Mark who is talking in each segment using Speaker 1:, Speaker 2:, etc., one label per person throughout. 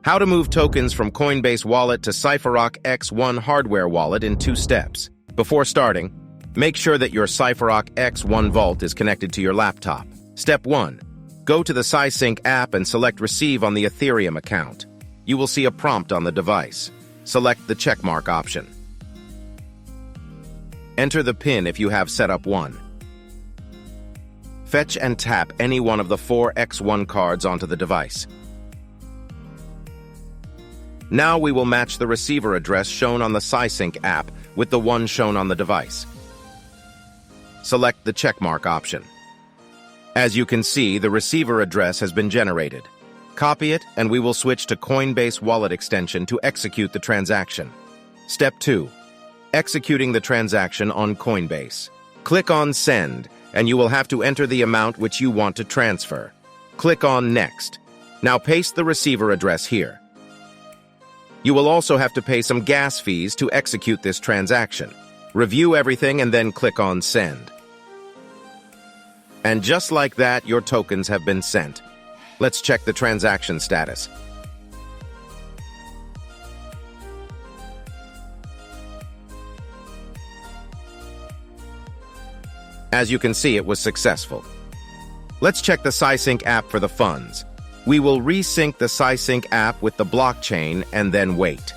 Speaker 1: How to move tokens from Coinbase Wallet to Cypherock X1 Hardware Wallet in 2 steps. Before starting, make sure that your Cypherock X1 Vault is connected to your laptop. Step 1. Go to the CySync app and select Receive on the Ethereum account. You will see a prompt on the device. Select the checkmark option. Enter the PIN if you have Setup 1. Fetch and tap any one of the 4 X1 cards onto the device. Now we will match the receiver address shown on the CySync app with the one shown on the device. Select the checkmark option. As you can see, the receiver address has been generated. Copy it, and we will switch to Coinbase Wallet extension to execute the transaction. Step 2. Executing the transaction on Coinbase. Click on Send, and you will have to enter the amount which you want to transfer. Click on Next. Now paste the receiver address here. You will also have to pay some gas fees to execute this transaction. Review everything and then click on Send. And just like that, your tokens have been sent. Let's check the transaction status. As you can see, it was successful. Let's check the CySync app for the funds. We will resync the CySync app with the blockchain and then wait.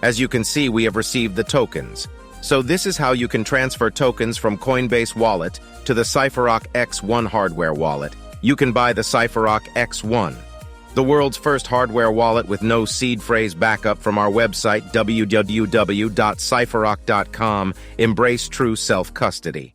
Speaker 1: As you can see, we have received the tokens. So this is how you can transfer tokens from Coinbase Wallet to the Cypherock X1 Hardware Wallet. You can buy the Cypherock X1, the world's first hardware wallet with no seed phrase backup, from our website www.cypherock.com. Embrace true self-custody.